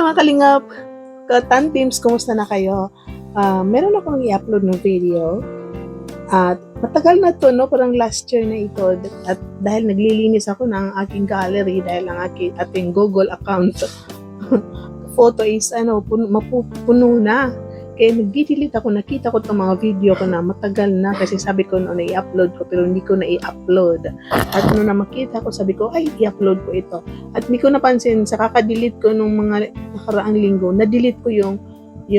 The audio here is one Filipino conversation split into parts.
mga kalingap, ka-tantims, kumusta na kayo? Meron akong i-upload ng video at matagal na to, no? Parang last year na ito, at dahil naglilinis ako ng aking gallery dahil ang ating Google account photo is mapupuno na. Kaya nag-delete ako, nakita ko itong mga video ko na matagal na kasi sabi ko noon na i-upload ko pero hindi ko na i-upload. At nung na makita ko, sabi ko ay i-upload ko ito. At hindi ko napansin, sa kaka-delete ko nung mga nakaraang linggo, na-delete ko yung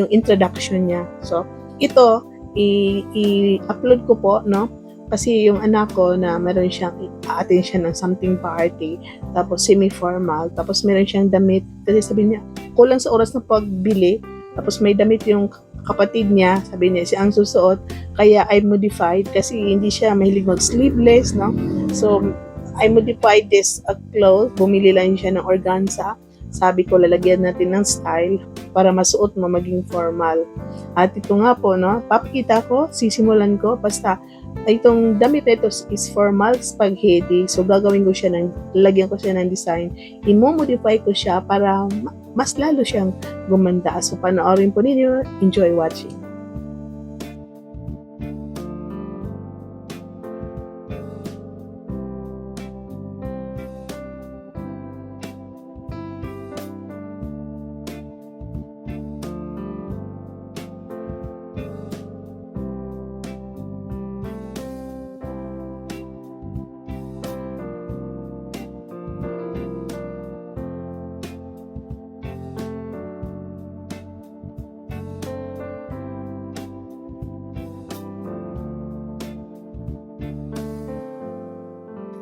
introduction niya. So, ito, i-upload ko po, no? Kasi yung anak ko na meron siyang a-attend siya ng something party, tapos semi-formal, tapos meron siyang damit. Kasi sabi niya, kulang sa oras ng pagbili, tapos may damit yung kapatid niya, sabi niya, siya ang susuot, kaya I modified kasi hindi siya mahilig mag-sleeveless, no? So, I modified this clothes, bumili lang siya ng organza. Sabi ko, lalagyan natin ng style para masuot mo maging formal. At ito nga po, no? Papakita ko, sisimulan ko, basta itong damit ito is formal spaghetti. So, gagawin ko siya lagyan ko siya ng design. I-modify ko siya para mas lalo siyang gumanda. So, panoorin po ninyo. Enjoy watching.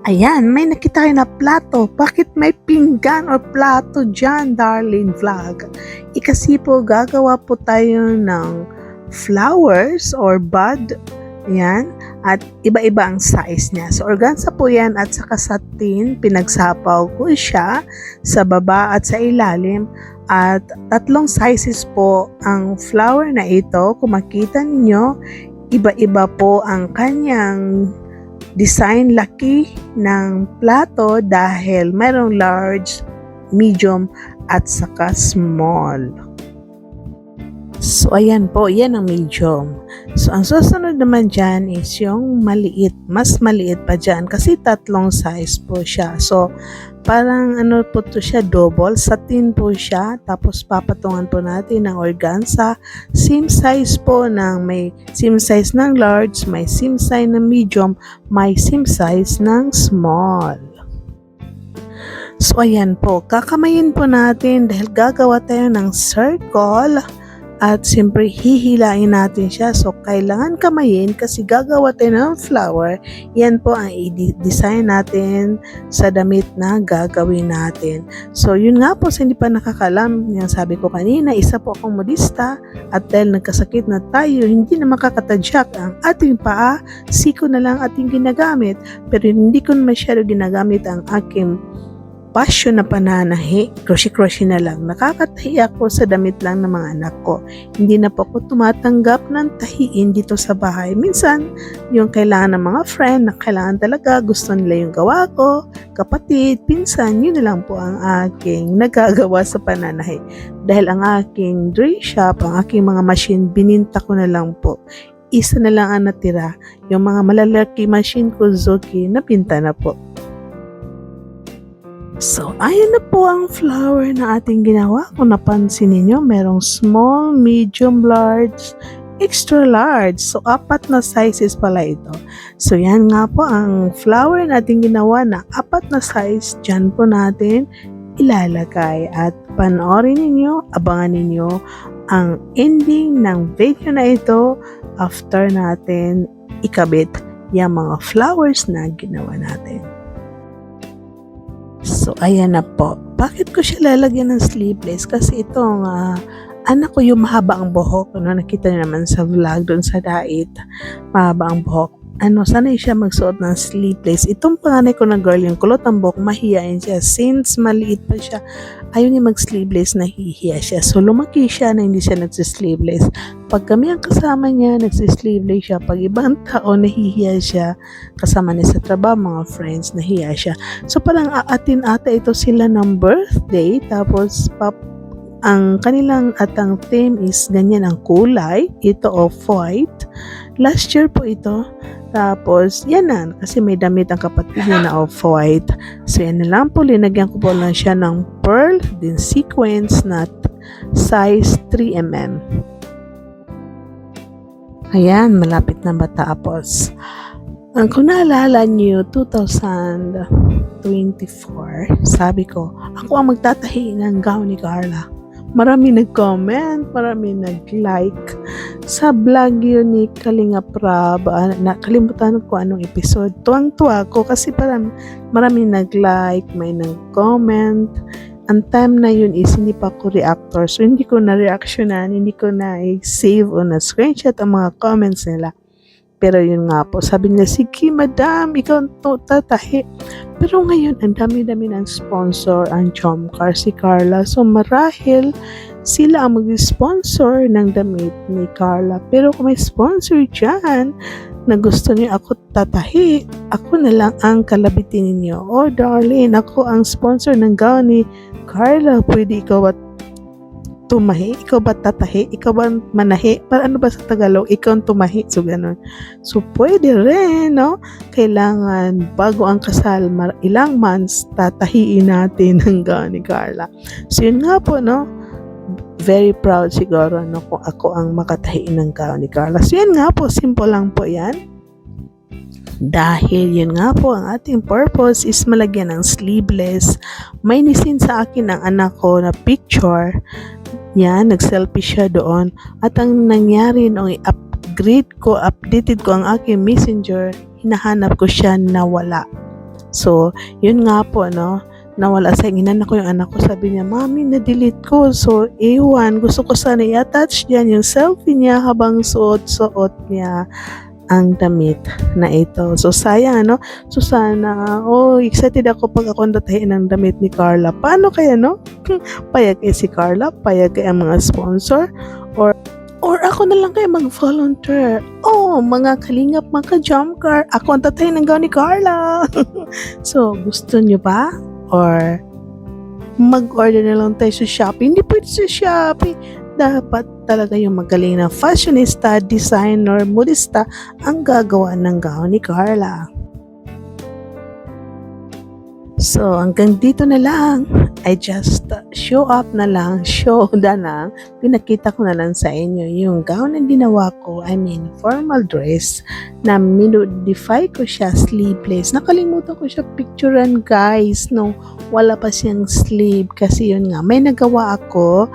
Ayan, may nakita kayo na plato. Bakit may pinggan or plato dyan, darling vlog? Kasi po, gagawa po tayo ng flowers or bud. Ayan, at iba-iba ang size niya. So, organza po yan at saka satin. Pinagsapaw ko siya sa baba at sa ilalim. At 3 sizes po ang flower na ito. Kung makita ninyo, iba-iba po ang kanyang design, laki ng plato dahil mayroong large, medium at saka small. So ayan po, yan ang medium. So ang susunod naman dyan is yung maliit, mas maliit pa dyan kasi 3 size po siya. So parang po to siya, double, satin po siya, tapos papatungan po natin ng organza, same size po may same size ng large, may same size ng medium, may same size ng small. So ayan po, kakamayin po natin dahil gagawa tayo ng circle. At siyempre, hihilain natin siya. So, kailangan kamayin kasi gagawa tayo ng flower. Yan po ang i-design natin sa damit na gagawin natin. So, yun nga po, sa hindi pa nakakalam, yung sabi ko kanina, isa po akong modista at dahil nagkasakit na tayo, hindi na makakatadyak ang ating paa, siko na lang ating ginagamit. Pero hindi ko masyado ginagamit ang aking passion na pananahi, crochet na lang. Nakakatahi ako sa damit lang ng mga anak ko. Hindi na po ako tumatanggap ng tahiin dito sa bahay. Minsan, yung kailangan ng mga friend, na kailangan talaga, gusto nila yung gawa ko, kapatid, pinsan, yun na lang po ang aking nagagawa sa pananahi. Dahil ang aking dray shop, ang aking mga machine, bininta ko na lang po. Isa na lang ang natira. Yung mga malalaki machine ko, Zuki, napinta na po. So, ayan na po ang flower na ating ginawa. Kung napansin ninyo, merong small, medium, large, extra large. So, 4 na sizes pala ito. So, yan nga po ang flower na ating ginawa na 4 na size. Diyan po natin ilalagay. At panoorin ninyo, abangan ninyo ang ending ng video na ito after natin ikabit yung mga flowers na ginawa natin. So, ayan na po. Bakit ko siya lalagyan ng sleeveless? Kasi itong anak ko yung mahaba ang buhok. Nakita niyo naman sa vlog doon sa diet. Mahaba ang buhok. Sanay siya magsuot ng sleeveless. Itong panganay ko na girl, yung kulot ang buhok, mahihain siya. Since maliit pa siya, ayaw niya mag-sleeveless, nahihiya siya. So, lumaki siya na hindi siya nagsisleeveless. Pag kami ang kasama niya, nagsisleeveless siya. Pag ibang tao, nahihiya siya. Kasama niya sa trabaho, mga friends, nahihiya siya. So, parang aatin ata ito sila ng birthday. Tapos, ang kanilang at ang theme is ganyan ang kulay. Ito off-white. Last year po ito. Tapos, yan na. Kasi may damit ang kapatid niya na off-white. So, yan na lang po. Linagyan ko po lang siya ng pearl, din sequence na size 3mm. Ayan, malapit na matapos. Kung naalala niyo, 2024, sabi ko, ako ang magtatahi ng gown ni Carla. Marami nag-comment, marami nag-like. Sa vlog yun ni Kalinga Prab, nakalimutan ko anong episode. Tuwang-tuwa ko kasi parang marami nag-like, may nag-comment. Ang time na yun is hindi pa ako reactor. So hindi ko na-reactionan, hindi ko na-save o na-screenshot ang mga comments nila. Pero yun nga po, sabi niya, sige madam, ikaw ang tatahi. Pero ngayon, ang dami-dami ng sponsor ang Jomcar, si Carla. So marahil sila ang mag-sponsor ng damit ni Carla. Pero kung may sponsor dyan na gusto niyo ako tatahi, ako na lang ang kalabitin ninyo. Oh darling, ako ang sponsor ng gown ni Carla. Pwede ikaw at tumahi, ikaw ba tatahi, ikaw ba manahi, para ano ba sa Tagalog, ikaw ang tumahi, so ganun. So pwede rin, no? Kailangan bago ang kasal, ilang months, tatahiin natin ang gown ni Carla. So yun nga po, no? Very proud siguro, no? Kung ako ang makatahiin ng gown ni Carla. So yun nga po, simple lang po yan. Dahil yun nga po, ang ating purpose is malagyan ng sleeveless. May nisin sa akin ng anak ko na picture. Yan, nag-selfie siya doon. At ang nangyari nung updated ko ang aking messenger, hinahanap ko siya, nawala. So, yun nga po, no? Nawala sa inanak ko yung anak ko. Sabi niya, Mami, na-delete ko. So, ewan, gusto ko sana i-attach dyan yung selfie niya habang suot-suot niya ang damit na ito. So, sayang, no? So, sana, excited ako pag ako natahin ng damit ni Carla. Paano kaya, no? Payag kaya si Carla? Payag kaya ang mga sponsor? Or ako na lang kayo mag-volunteer. Mga kalingap, mga Jomcar, ako ang tatahin ng gown ni Carla. So, gusto nyo ba? Or mag-order na lang tayo sa Shopee? Hindi pwede sa Shopee. Dapat talaga yung magaling na fashionista, designer, modista ang gagawa ng gown ni Carla. So, hanggang dito na lang. I just show na lang, pinakita ko na lang sa inyo yung gown na ginawa ko, formal dress, na minodify ko siya, sleeveless. Nakalimutan ko siya picturean, guys, no, wala pa siyang sleeve, kasi yun nga, may nagawa ako,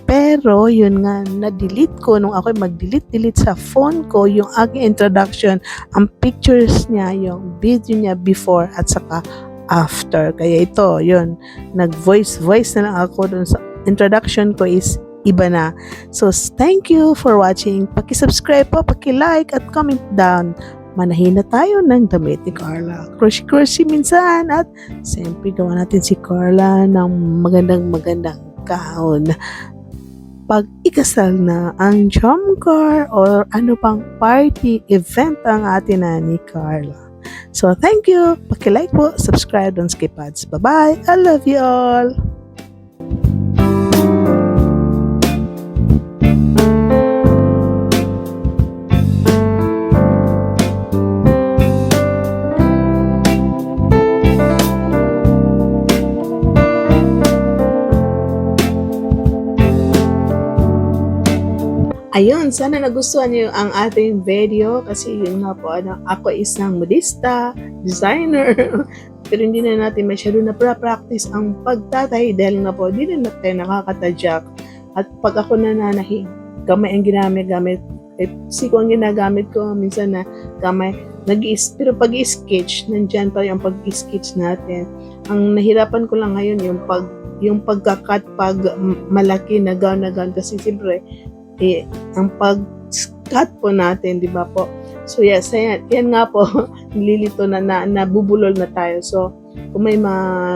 pero yun nga, na-delete ko nung ako mag-delete sa phone ko yung aking introduction, ang pictures niya, yung video niya before at saka after. Kaya ito, yun, nag-voice na lang ako dun sa introduction ko is iba na. So, thank you for watching. Paki-subscribe po, paki-like at comment down. Manahin na tayo ng damit ni Carla. Crochet minsan at siyempre gawa natin si Carla ng magandang gown. Pag ikasal na ang Jomcar or ano pang party event ang atin na ni Carla. So, thank you. Paki-like po, subscribe, don't skip ads. Bye-bye. I love you all. Ayun, sana nagustuhan niyo ang ating video kasi yun nga po, ako isang modista, designer, pero hindi na natin masyado na practice ang pagtatay dahil nga po, hindi na natin nakakatadyak. At pag ako nananahi, kamay ang ginamit, siko ang ginagamit ko, minsan na kamay, pero pag i-sketch, nandyan pa yung pag-sketch natin. Ang nahirapan ko lang ngayon, yung pagkakat pag malaki na gown kasi siyempre, ang pag-cut po natin, di ba po? So yes, yan nga po, nililito na nabubulol na tayo. So, kung may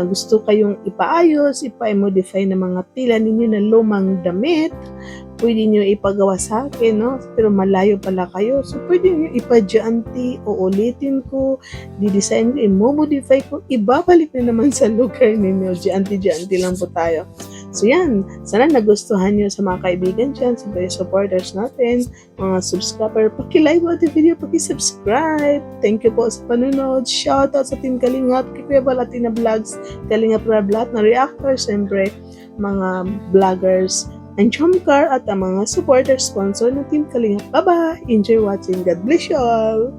gusto kayong ipaayos, ipa-modify na mga tila ninyo na lumang damit, pwede nyo ipagawa sa akin, no? Pero malayo pala kayo. So, pwede nyo ipa-janti o ulitin ko, di-design ko, i-modify ko, ibabalik na naman sa lugar ninyo. Janti lang po tayo. So yan, sana nagustuhan nyo sa mga kaibigan dyan, sa mga supporters natin, mga subscriber. Paki-like mo ang video, paki-subscribe. Thank you po sa panunod. Shoutout sa Team Kalingap, kay Kuya Bal, Atina Vlogs, Kalingap Rab, lahat na reactors, siyempre, mga vloggers, ang Chomcar at ang mga supporter sponsor ng Team Kalingap. Bye-bye! Enjoy watching. God bless you all!